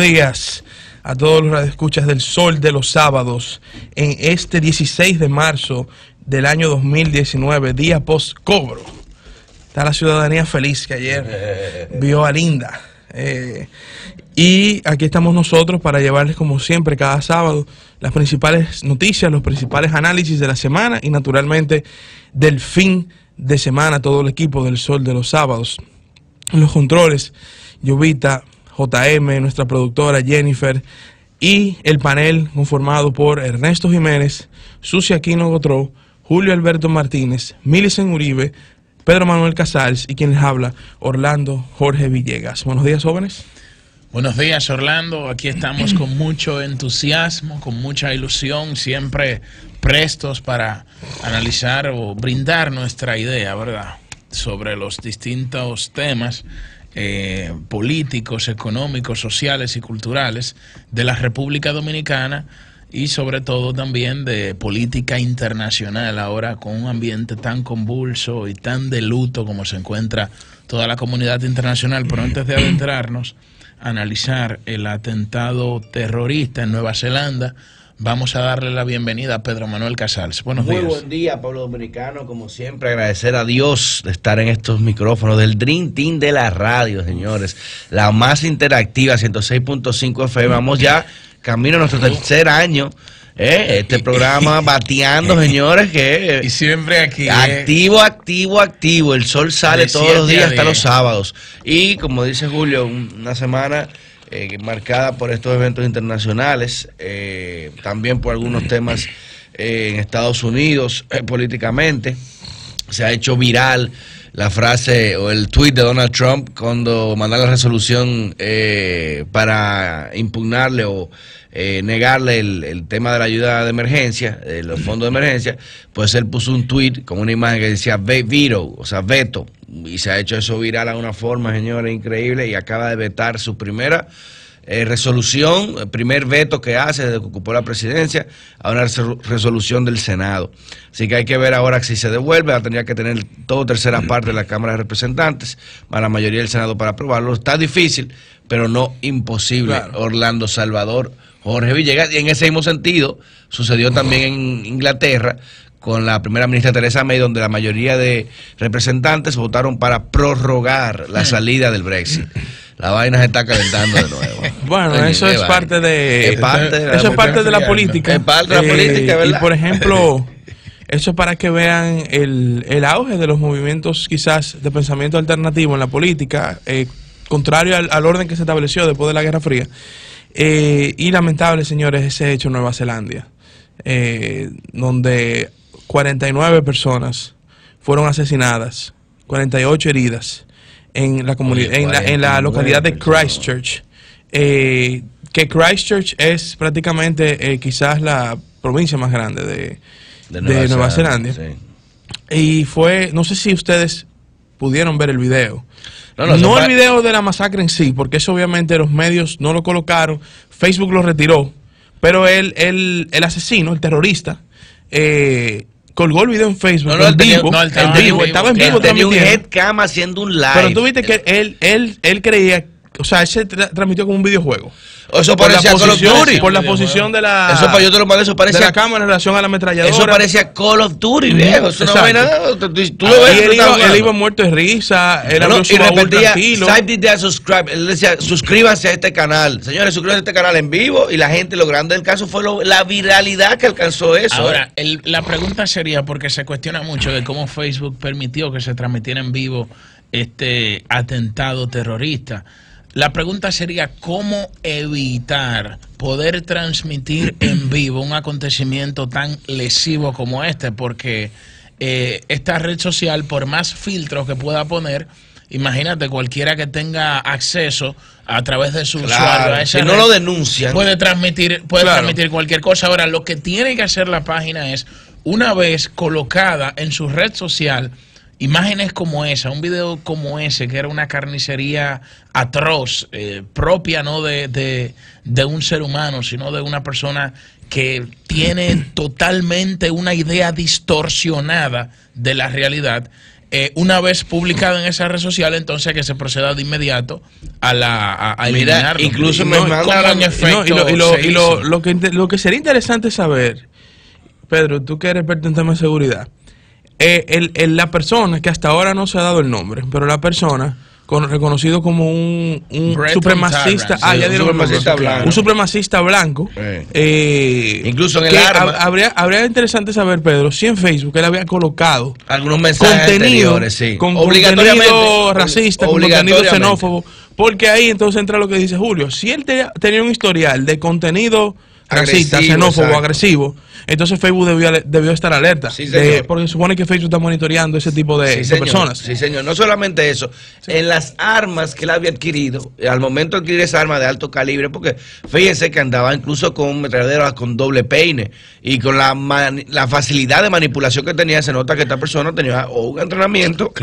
días a todos los radioescuchas del Sol de los Sábados en este 16 de marzo del año 2019, día post-cobro. Está la ciudadanía feliz que ayer vio a Linda. Y aquí estamos nosotros para llevarles, como siempre, cada sábado, las principales noticias, los principales análisis de la semana y, naturalmente, del fin de semana, todo el equipo del Sol de los Sábados. En los controles, Llovita, JM, nuestra productora Jennifer, y el panel conformado por Ernesto Jiménez, Susi Aquino Gotró, Julio Alberto Martínez, Milicen Uribe, Pedro Manuel Casals y quien les habla, Orlando Jorge Villegas. Buenos días, jóvenes. Buenos días, Orlando. Aquí estamos con mucho entusiasmo, con mucha ilusión, siempre prestos para analizar o brindar nuestra idea, ¿verdad?, sobre los distintos temas políticos, económicos, sociales y culturales de la República Dominicana y sobre todo también de política internacional, ahora con un ambiente tan convulso y tan de luto como se encuentra toda la comunidad internacional. Pero antes de adentrarnos a analizar el atentado terrorista en Nueva Zelanda, vamos a darle la bienvenida a Pedro Manuel Casals. Buenos días. Muy buen día, pueblo dominicano. Como siempre, agradecer a Dios de estar en estos micrófonos del Dream Team de la radio, señores. La más interactiva, 106.5 FM. Vamos ya camino a nuestro tercer año. Este programa bateando, señores, que y siempre aquí activo. El sol sale todos los días hasta los sábados. Y como dice Julio, una semana marcada por estos eventos internacionales, también por algunos temas en Estados Unidos políticamente. Se ha hecho viral la frase o el tuit de Donald Trump cuando mandó la resolución para impugnarle o negarle el tema de la ayuda de emergencia, los fondos de emergencia. Pues él puso un tuit con una imagen que decía veto, o sea, veto, y se ha hecho eso viral a una forma, señores, increíble, y acaba de vetar su primera resolución, el primer veto que hace desde que ocupó la presidencia a una resolución del Senado. Así que hay que ver ahora si se devuelve. Tendría que tener todo tercera parte de la Cámara de Representantes, más la mayoría del Senado para aprobarlo. Está difícil, pero no imposible. Claro. Orlando, Salvador, Jorge Villegas. Y en ese mismo sentido sucedió también en Inglaterra con la primera ministra Theresa May, donde la mayoría de representantes votaron para prorrogar la salida del Brexit. La vaina se está calentando de nuevo. Bueno, eso es parte de la política. Es parte de la política, ¿verdad? Y por ejemplo, eso es para que vean el auge de los movimientos quizás de pensamiento alternativo en la política, contrario al orden que se estableció después de la Guerra Fría. Y lamentable, señores, ese hecho en Nueva Zelanda, donde 49 personas fueron asesinadas, 48 heridas en la comunidad, en la localidad de Christchurch, que Christchurch es prácticamente quizás la provincia más grande de Nueva Zelanda. Sí. Y fue, no sé si ustedes pudieron ver el video. No el video de la masacre en sí, porque eso obviamente los medios no lo colocaron, Facebook lo retiró, pero el asesino, el terrorista, colgó el video en Facebook. Estaba en vivo. Tenía un headcam haciendo un live. Pero tú viste que él creía, o sea, él se transmitió como un videojuego. Eso parecía Call of Duty. Por la posición de la... Eso, yo te lo mandé, eso parecía... De la cámara en relación a la ametralladora. Eso parecía Call of Duty, viejo. Eso no ve nada. Tú lo ves. Él iba muerto de risa. Él habló y repetía, subscribe. Él decía, suscríbanse a este canal. Señores, suscríbanse a este canal en vivo. Y la gente, lo grande del caso fue la viralidad que alcanzó eso. Ahora, la pregunta sería, porque se cuestiona mucho de cómo Facebook permitió que se transmitiera en vivo este atentado terrorista. La pregunta sería, ¿cómo evitar poder transmitir en vivo un acontecimiento tan lesivo como este? Porque esta red social, por más filtros que pueda poner, imagínate, cualquiera que tenga acceso a través de su usuario a esa red, no lo denuncian, puede transmitir cualquier cosa. Ahora, lo que tiene que hacer la página es, una vez colocada en su red social, imágenes como esa, un video como ese, que era una carnicería atroz, propia no de un ser humano, sino de una persona que tiene totalmente una idea distorsionada de la realidad, una vez publicada en esa red social, entonces que se proceda de inmediato a eliminarlo. Incluso me mandan lo que sería interesante saber, Pedro, tú que eres experto en temas de seguridad, la persona que hasta ahora no se ha dado el nombre, pero la persona reconocido como un supremacista, un supremacista blanco. Incluso en el arma. Habría interesante saber, Pedro, si en Facebook él había colocado algunos mensajes anteriores, con contenido racista, con contenido xenófobo, porque ahí entonces entra lo que dice Julio. Si él tenía un historial de contenido racista, xenófobo, agresivo, entonces Facebook debió estar alerta, porque se supone que Facebook está monitoreando ese tipo de personas. Sí, señor. No solamente eso, en las armas que él había adquirido, al momento de adquirir esa arma de alto calibre, porque fíjense que andaba incluso con metralladoras con doble peine, y con la facilidad de manipulación que tenía, se nota que esta persona tenía o un entrenamiento,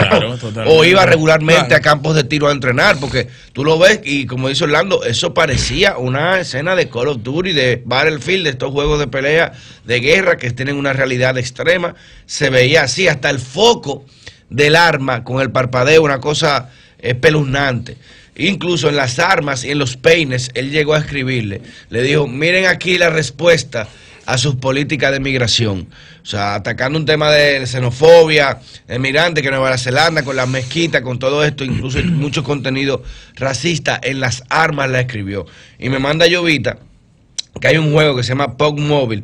o iba regularmente a campos de tiro a entrenar, porque tú lo ves, y como dice Orlando, eso parecía una escena de Call of Duty, de Battlefield, de estos juegos de pelea, de guerra, que tienen una realidad extrema. Se veía así, hasta el foco del arma con el parpadeo, una cosa espeluznante. Incluso en las armas y en los peines, él llegó a escribirle, le dijo, miren aquí la respuesta a sus políticas de migración. O sea, atacando un tema de xenofobia, migrante, que Nueva Zelanda, con las mezquitas, con todo esto, incluso mucho contenido racista en las armas la escribió. Y me manda Llovita que hay un juego que se llama PUBG Mobile,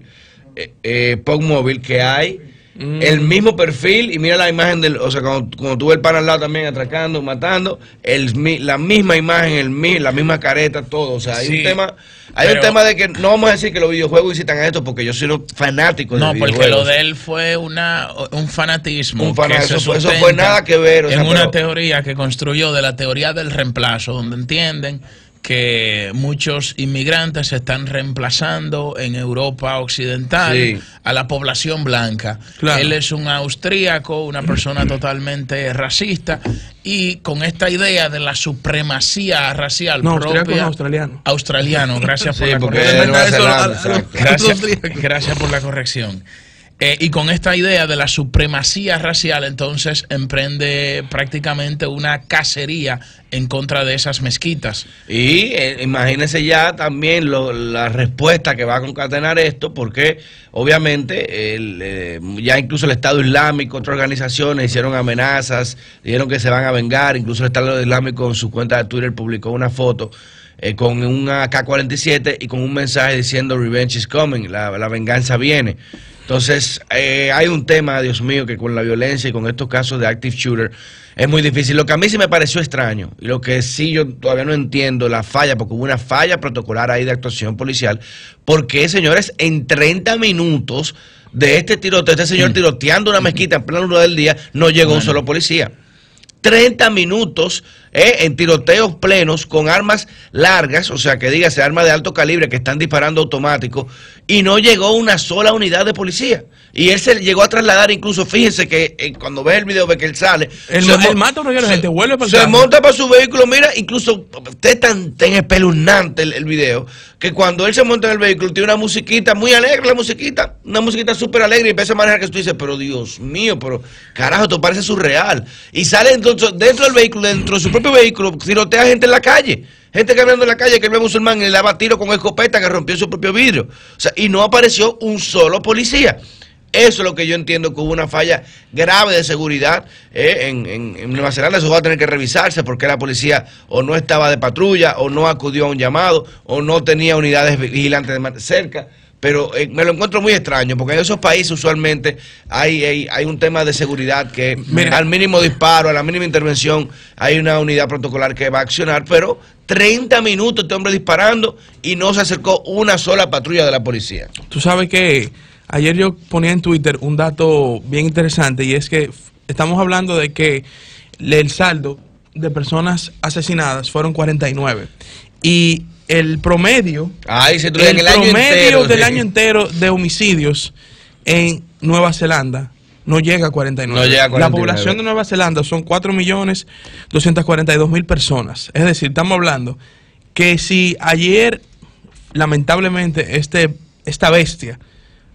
que hay el mismo perfil, y mira la imagen o sea, cuando tú ves el pan al lado también atracando, matando, la misma imagen, la misma careta, todo. O sea, hay un tema de que no vamos a decir que los videojuegos incitan a esto, porque yo soy fanático de los videojuegos. No, porque lo de él fue un fanatismo. Eso fue nada que ver. En una teoría que construyó, de la teoría del reemplazo, donde entienden que muchos inmigrantes se están reemplazando en Europa Occidental a la población blanca. Claro. Él es un austríaco, una persona totalmente racista, y con esta idea de la supremacía racial propia... Australiano, gracias por la corrección. Gracias por la corrección. Y con esta idea de la supremacía racial, entonces emprende prácticamente una cacería en contra de esas mezquitas. Y imagínense ya también la respuesta que va a concatenar esto, porque obviamente ya incluso el Estado Islámico, otras organizaciones hicieron amenazas, dijeron que se van a vengar. Incluso el Estado Islámico en su cuenta de Twitter publicó una foto con un AK-47 y con un mensaje diciendo "Revenge is coming", la venganza viene. Entonces, hay un tema, Dios mío, que con la violencia y con estos casos de active shooter es muy difícil. Lo que a mí sí me pareció extraño, y lo que sí yo todavía no entiendo, la falla, porque hubo una falla protocolar ahí de actuación policial, porque, señores, en 30 minutos de este tiroteo, este señor tiroteando una mezquita en plena luz del día, no llegó un solo policía. 30 minutos en tiroteos plenos con armas largas, o sea, que dígase armas de alto calibre que están disparando automático, y no llegó una sola unidad de policía. Y él se llegó a trasladar, incluso fíjense que cuando ves el video ve que él sale, él mata a una gente, vuelve para se monta para su vehículo, mira, incluso es tan espeluznante el video, que cuando él se monta en el vehículo tiene una musiquita muy alegre, una musiquita súper alegre, y empieza a manejar, que tú dices, pero Dios mío, pero carajo, esto parece surreal. Y sale entonces dentro del vehículo, dentro de su propio vehículo, tirotea gente en la calle. Gente caminando en la calle, que él ve musulmán y le daba tiro con escopeta, que rompió su propio vidrio. O sea, y no apareció un solo policía. Eso es lo que yo entiendo, que hubo una falla grave de seguridad en Nueva Zelanda. Eso va a tener que revisarse, porque la policía o no estaba de patrulla, o no acudió a un llamado, o no tenía unidades vigilantes cerca. Pero me lo encuentro muy extraño, porque en esos países usualmente hay un tema de seguridad que al mínimo disparo, a la mínima intervención, hay una unidad protocolar que va a accionar, pero 30 minutos este hombre disparando y no se acercó una sola patrulla de la policía. Tú sabes que ayer yo ponía en Twitter un dato bien interesante, y es que estamos hablando de que el saldo de personas asesinadas fueron 49. Y el promedio, del año entero de homicidios en Nueva Zelanda no llega a 49. No llega a 49. La población de Nueva Zelanda son 4.242.000 personas. Es decir, estamos hablando que si ayer, lamentablemente, este esta bestia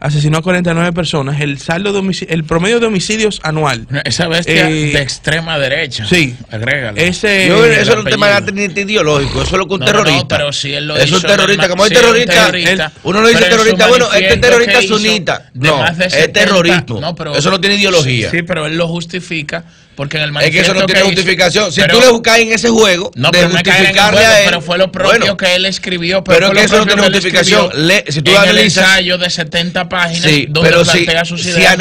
asesinó a 49 personas, el saldo de el promedio de homicidios anual. Esa bestia de extrema derecha. Sí. Agrégale. Eso no es un tema ideológico, eso es lo que un terrorista. No, pero si él lo hizo. Es un terrorista, como hay terrorista, uno no dice terrorista, bueno, este terrorista sunita. No, es terrorismo. No, pero, eso no tiene ideología. Sí, pero él lo justifica. Porque en el manifiesto es que eso no tiene justificación. Si tú le caes en ese juego, no, pero justificarle a él, pero fue lo propio que él escribió. Pero es que eso no tiene justificación. Si tú analizas el ensayo de 70 páginas, sí, donde plantea sus ideas,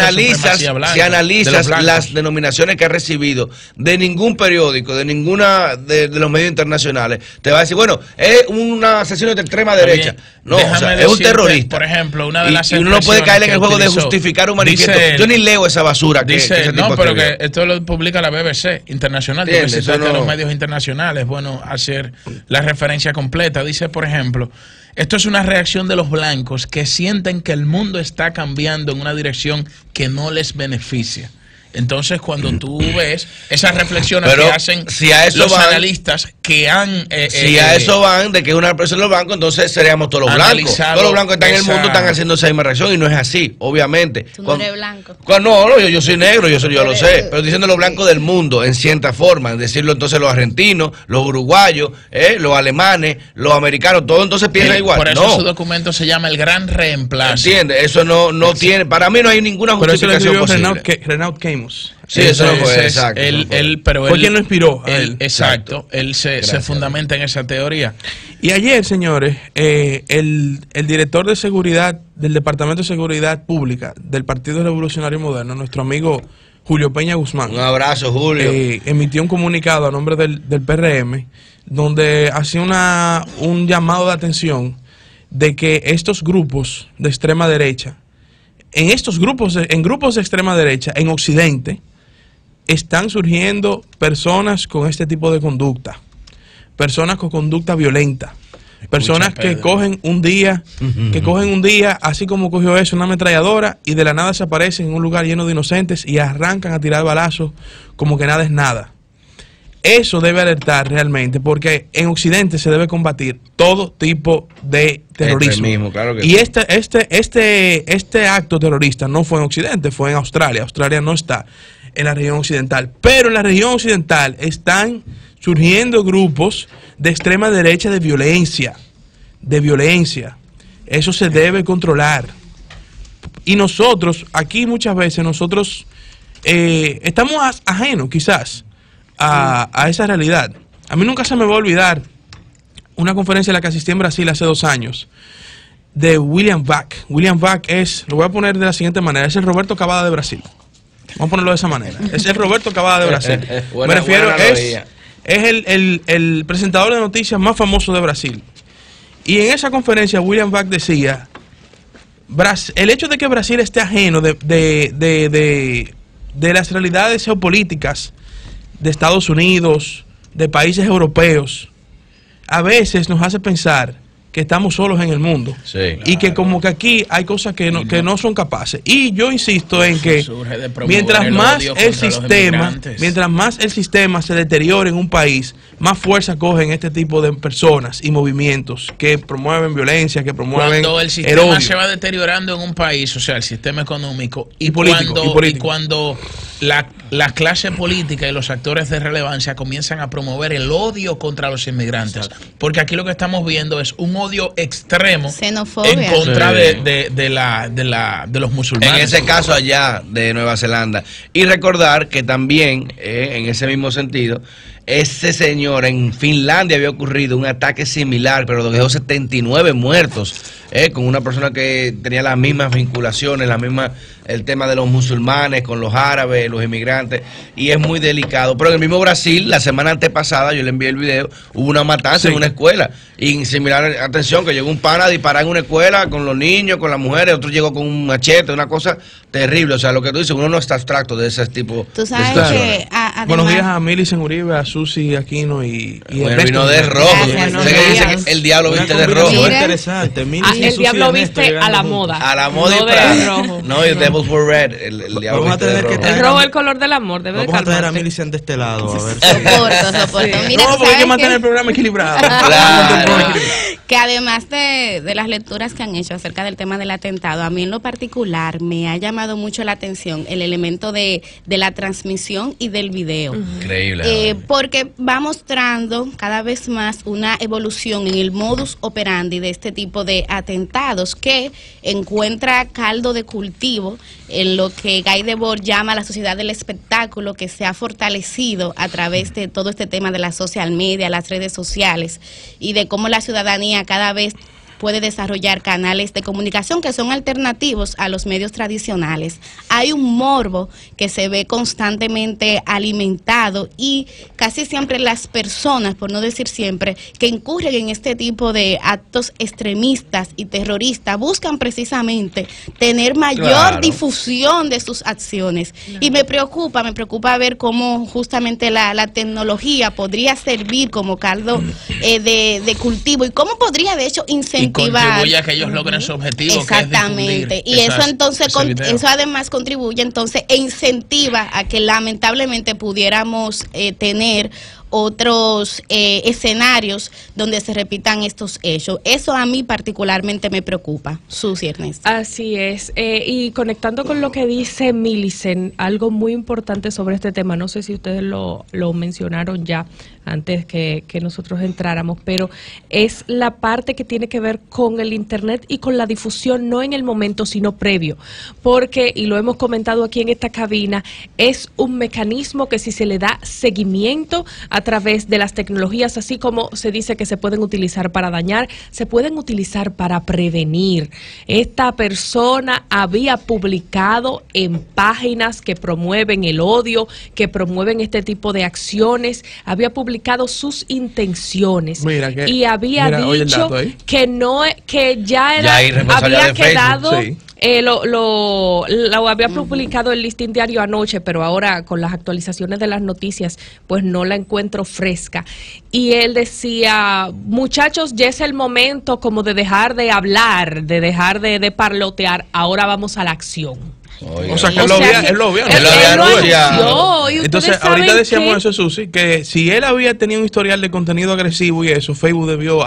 si analizas las denominaciones que ha recibido de ningún periódico, de ninguna de los medios internacionales, te va a decir, bueno, es una asesino de extrema derecha. No, o sea, es un terrorista. Por ejemplo, una de las y uno no puede caer en el juego de justificar un manifiesto. Yo ni leo esa basura que ese tipo no, pero que esto lo publica la BBC internacional, de los medios internacionales. Bueno, hacer la referencia completa. Dice, por ejemplo, esto es una reacción de los blancos que sienten que el mundo está cambiando en una dirección que no les beneficia. Entonces, cuando tú ves esas reflexiones que hacen los analistas que han... si a eso van, de que una persona los bancos, entonces seríamos todos los blancos. Todos los blancos que están en el mundo están haciendo esa misma reacción y no es así, obviamente. Tú no eres blanco. No, yo soy negro, yo lo sé, pero diciendo los blancos del mundo, en cierta forma, decirlo entonces los argentinos, los uruguayos, los alemanes, los americanos, todos entonces piensan igual. Por eso su documento se llama El Gran Reemplazo. ¿Entiendes? Eso no tiene, para mí no hay ninguna justificación posible. Renaud Camus. Sí, eso no fue exacto. Pero fue quien lo inspiró a él. Exacto. Él se fundamenta en esa teoría. Y ayer, señores, el director de seguridad del Departamento de Seguridad Pública del Partido Revolucionario Moderno, nuestro amigo Julio Peña Guzmán. Un abrazo, Julio. Emitió un comunicado a nombre del PRM donde hacía un llamado de atención de que estos grupos de extrema derecha, en grupos de extrema derecha en Occidente, están surgiendo personas con este tipo de conducta, personas con conducta violenta, personas que cogen un día, así como cogió eso, una ametralladora, y de la nada se aparecen en un lugar lleno de inocentes y arrancan a tirar balazos como que nada es nada. Eso debe alertar realmente, porque en Occidente se debe combatir todo tipo de terrorismo. Claro que y sí. este acto terrorista no fue en Occidente, fue en Australia. Australia no está en la región occidental, pero en la región occidental están surgiendo grupos de extrema derecha de violencia. Eso se debe controlar. Y nosotros, aquí muchas veces, estamos ajenos quizás a esa realidad. A mí nunca se me va a olvidar una conferencia a la que asistí en Brasil hace 2 años de William Vac. William Vac lo voy a poner de la siguiente manera, es el Roberto Cavada de Brasil. Vamos a ponerlo de esa manera. Es el Roberto Cavada de Brasil. Me refiero, es el presentador de noticias más famoso de Brasil. Y en esa conferencia William Vac decía, el hecho de que Brasil esté ajeno de las realidades geopolíticas de Estados Unidos, de países europeos, a veces nos hace pensar que estamos solos en el mundo. Sí, y que como que aquí hay cosas que no son capaces. Y yo insisto en que mientras más el sistema se deteriore en un país, más fuerza cogen este tipo de personas y movimientos que promueven violencia, que promueven cuando el sistema se va deteriorando en un país, o sea, el sistema económico y cuando la clase política y los actores de relevancia comienzan a promover el odio contra los inmigrantes. Exacto. Porque aquí lo que estamos viendo es un odio extremo, xenofobia, en contra de los musulmanes. En ese caso allá de Nueva Zelanda. Y recordar que también, en ese mismo sentido, ese señor en Finlandia había ocurrido un ataque similar, pero dejó 79 muertos, con una persona que tenía las mismas vinculaciones, el tema de los musulmanes con los árabes, los inmigrantes, y es muy delicado. Pero en el mismo Brasil, la semana antepasada, yo le envié el video, hubo una matanza en una escuela, y similar, atención, que llegó un pana a disparar en una escuela con los niños, con las mujeres, otro llegó con un machete, una cosa terrible. O sea, lo que tú dices, uno no está abstracto de ese tipo de situaciones. Buenos días a Millicent Uribe, a Susi Aquino y bueno, vino de rojo. Gracias, el diablo viste de rojo. Interesante. El diablo viste a la moda. A la moda y Prada. No, el Devils were red. El diablo viste de rojo. El rojo es el color del amor. Debe vamos a traer a Millicent de este lado. A ver. Soporto. Mira, no, porque hay que mantener el programa equilibrado. Claro. que además de las lecturas que han hecho acerca del tema del atentado, a mí en lo particular me ha llamado mucho la atención el elemento de la transmisión y del video. Increíble. Porque va mostrando cada vez más una evolución en el modus operandi de este tipo de atentados que encuentra caldo de cultivo en lo que Guy Debord llama la sociedad del espectáculo, que se ha fortalecido a través de todo este tema de la social media, las redes sociales, y de cómo la ciudadanía cada vez puede desarrollar canales de comunicación que son alternativos a los medios tradicionales. Hay un morbo que se ve constantemente alimentado y casi siempre las personas, por no decir siempre, que incurren en este tipo de actos extremistas y terroristas buscan precisamente tener mayor difusión de sus acciones. Y me preocupa ver cómo justamente la tecnología podría servir como caldo de cultivo y cómo podría de hecho incentivar. Y contribuye a que ellos logren su objetivo. Exactamente. Que es y eso entonces, eso además contribuye entonces e incentiva a que lamentablemente pudiéramos tener otros escenarios donde se repitan estos hechos. Eso a mí particularmente me preocupa. Susi, Ernesto. Así es. Y conectando con lo que dice Millicent, algo muy importante sobre este tema, no sé si ustedes lo mencionaron ya antes que nosotros entráramos, pero es la parte que tiene que ver con el Internet y con la difusión, no en el momento, sino previo. Porque, y lo hemos comentado aquí en esta cabina, es un mecanismo que si se le da seguimiento a través de las tecnologías, así como se dice que se pueden utilizar para dañar, se pueden utilizar para prevenir. Esta persona había publicado en páginas que promueven el odio, que promueven este tipo de acciones, había publicado sus intenciones y había dicho que no, que ya era, había quedado... Sí. Lo había publicado el Listín Diario anoche, pero ahora con las actualizaciones de las noticias, pues no la encuentro fresca. Y él decía, muchachos, ya es el momento como de dejar de hablar, de dejar de parlotear, ahora vamos a la acción. Oiga. O sea, que él lo había anunciado. Entonces, ahorita decíamos eso, Susi, que si él había tenido un historial de contenido agresivo y eso, Facebook debió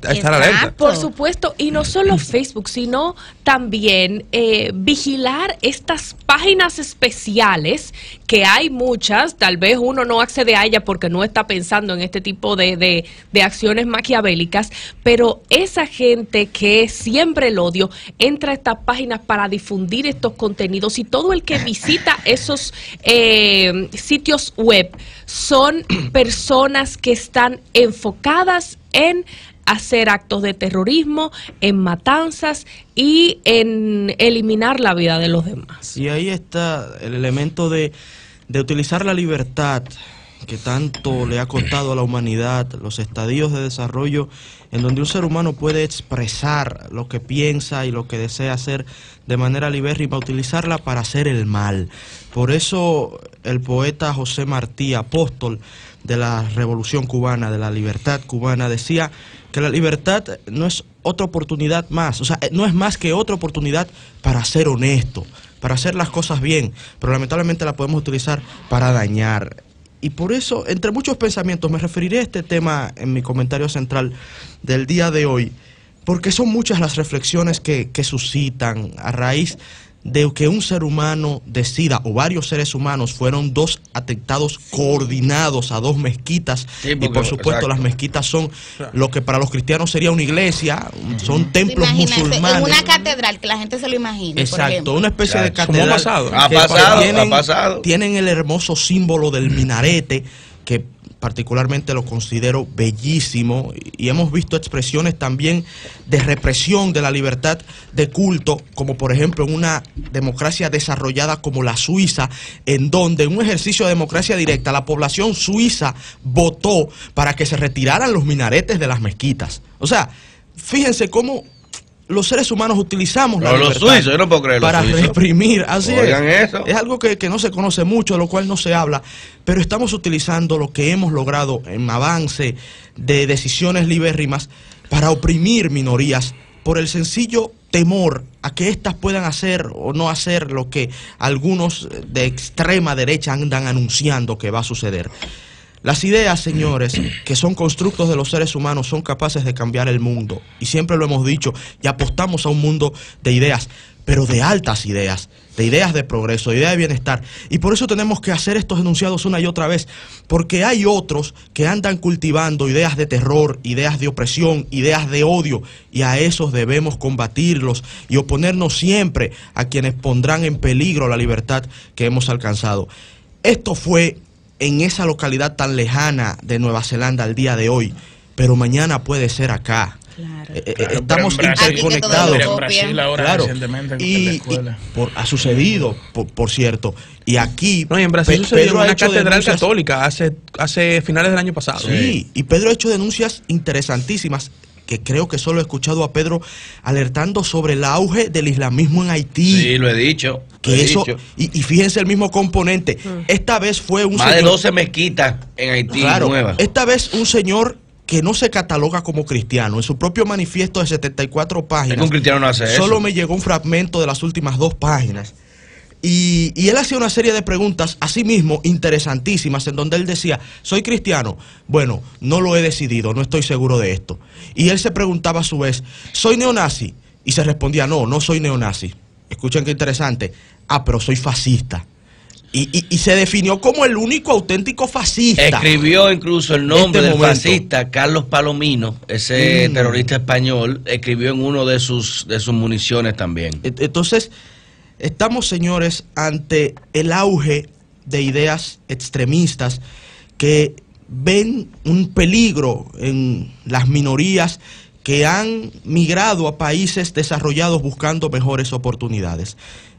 estar alerta. Por supuesto, y no solo Facebook, sino también vigilar estas páginas especiales, que hay muchas, tal vez uno no accede a ellas porque no está pensando en este tipo de acciones maquiavélicas, pero esa gente que siempre el odio, entra a estas páginas para difundir estos contenidos. Y todo el que visita esos sitios web son personas que están enfocadas en hacer actos de terrorismo, en matanzas y en eliminar la vida de los demás. Y ahí está el elemento de utilizar la libertad que tanto le ha costado a la humanidad, los estadios de desarrollo en donde un ser humano puede expresar lo que piensa y lo que desea hacer de manera libérrima, utilizarla para hacer el mal. Por eso el poeta José Martí, apóstol de la Revolución Cubana, de la libertad cubana, decía que la libertad no es otra oportunidad más, o sea, no es más que otra oportunidad para ser honesto, para hacer las cosas bien, pero lamentablemente la podemos utilizar para dañar. Y por eso, entre muchos pensamientos, me referiré a este tema en mi comentario central del día de hoy, porque son muchas las reflexiones que suscitan a raíz de que un ser humano decida, o varios seres humanos, fueron 2 atentados coordinados a 2 mezquitas, y por supuesto las mezquitas son lo que para los cristianos sería una iglesia, son templos musulmanes. En una catedral, que la gente se lo imagine. Exacto, una especie de catedral. Ha pasado. Tienen el hermoso símbolo del minarete, que particularmente lo considero bellísimo, y hemos visto expresiones también de represión de la libertad de culto, como por ejemplo en una democracia desarrollada como la Suiza, en donde en un ejercicio de democracia directa la población suiza votó para que se retiraran los minaretes de las mezquitas. O sea, fíjense cómo los seres humanos utilizamos la libertad suizos, yo no puedo creer, para reprimir. Así eso. Es algo que no se conoce mucho, de lo cual no se habla, pero estamos utilizando lo que hemos logrado en avance de decisiones libérrimas para oprimir minorías por el sencillo temor a que éstas puedan hacer o no hacer lo que algunos de extrema derecha andan anunciando que va a suceder. Las ideas, señores, que son constructos de los seres humanos, son capaces de cambiar el mundo. Y siempre lo hemos dicho, y apostamos a un mundo de ideas, pero de altas ideas, de ideas de progreso, de ideas de bienestar. Y por eso tenemos que hacer estos enunciados una y otra vez, porque hay otros que andan cultivando ideas de terror, ideas de opresión, ideas de odio, y a esos debemos combatirlos y oponernos siempre a quienes pondrán en peligro la libertad que hemos alcanzado. Esto fue en esa localidad tan lejana de Nueva Zelanda al día de hoy, pero mañana puede ser acá. Claro. Estamos interconectados. En Brasil ahora Claro. recientemente Y en la escuela. ha sucedido, por cierto. Y aquí No, y en Brasil sucedió en Pedro ha una hecho catedral denuncias- católica hace finales del año pasado. Sí, y Pedro ha hecho denuncias interesantísimas que creo que solo he escuchado a Pedro alertando sobre el auge del islamismo en Haití. Sí, lo he dicho. Que eso, y fíjense el mismo componente. Esta vez fue un Más de señor, 12 mezquitas en Haití claro, nuevas. esta vez un señor que no se cataloga como cristiano. En su propio manifiesto de 74 Es páginas, que un cristiano no hace solo eso. me llegó un fragmento de las últimas 2 páginas. Y él hacía una serie de preguntas, así mismo interesantísimas, en donde él decía, ¿soy cristiano? Bueno, no lo he decidido, no estoy seguro de esto. Y él se preguntaba a su vez, ¿soy neonazi? Y se respondía, no soy neonazi. Escuchen qué interesante. Pero soy fascista. Y se definió como el único auténtico fascista. Escribió incluso el nombre Este del momento. fascista Carlos Palomino, ese terrorista español, escribió en uno de sus municiones también. Entonces, estamos, señores, ante el auge de ideas extremistas que ven un peligro en las minorías que han migrado a países desarrollados buscando mejores oportunidades.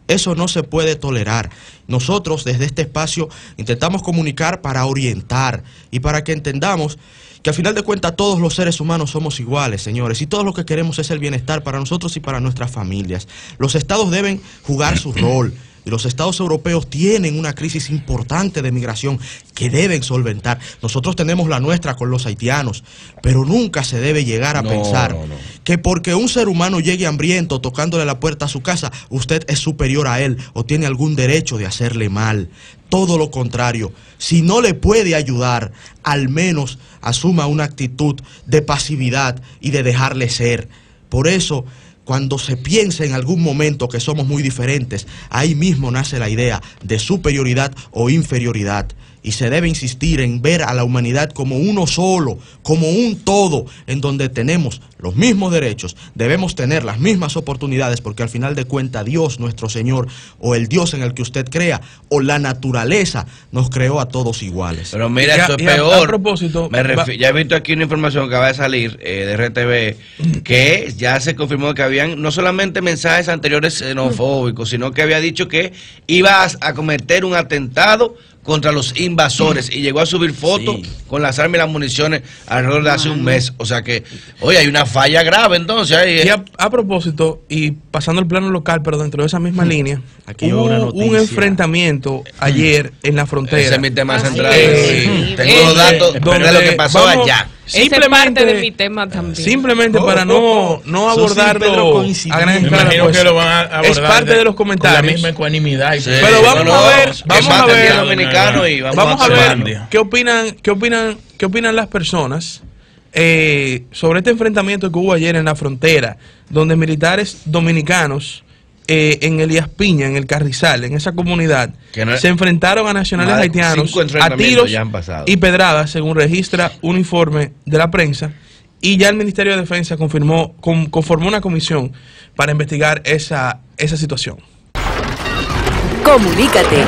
Eso no se puede tolerar. Nosotros desde este espacio intentamos comunicar para orientar y para que entendamos que al final de cuentas todos los seres humanos somos iguales, señores, y todo lo que queremos es el bienestar para nosotros y para nuestras familias. Los estados deben jugar su rol. Y los estados europeos tienen una crisis importante de migración que deben solventar. Nosotros tenemos la nuestra con los haitianos, pero nunca se debe llegar a pensar que porque un ser humano llegue hambriento tocándole la puerta a su casa, usted es superior a él o tiene algún derecho de hacerle mal. Todo lo contrario, si no le puede ayudar, al menos asuma una actitud de pasividad y de dejarle ser. Por eso, cuando se piensa en algún momento que somos muy diferentes, ahí mismo nace la idea de superioridad o inferioridad. Y se debe insistir en ver a la humanidad como uno solo, como un todo, en donde tenemos los mismos derechos, debemos tener las mismas oportunidades, porque al final de cuentas Dios, nuestro Señor, o el Dios en el que usted crea, o la naturaleza, nos creó a todos iguales. Pero mira, esto es y a peor. propósito, Ya he visto aquí una información que acaba de salir de RTV, que ya se confirmó que habían no solamente mensajes anteriores xenofóbicos, sino que había dicho que iba a cometer un atentado contra los invasores y llegó a subir fotos con las armas y las municiones alrededor de hace un mes. O sea que, oye, hay una falla grave entonces ahí. Y a propósito, y pasando al plano local, pero dentro de esa misma línea, Aquí hubo una un noticia. enfrentamiento ayer en la frontera. Ese es mi tema central. sí. Tengo los datos de lo que pasó vamos- allá. Esa es parte de mi tema también. Simplemente para no Pedro abordarlo coincidió. a gran Me escala, imagino pues, que lo van a abordar es parte de los con la comentarios. misma ecuanimidad. Sí. Pero vamos No, a ver, es vamos más a del ver, día dominicano y vamos a actuando. ver qué opinan las personas sobre este enfrentamiento que hubo ayer en la frontera, donde militares dominicanos en Elías Piña, en el Carrizal, en esa comunidad, Que no- se enfrentaron a nacionales más de haitianos 5 a enfrentamientos tiros ya han pasado. y pedradas, según registra un informe de la prensa. Y ya el Ministerio de Defensa conformó una comisión para investigar esa situación. Comunícate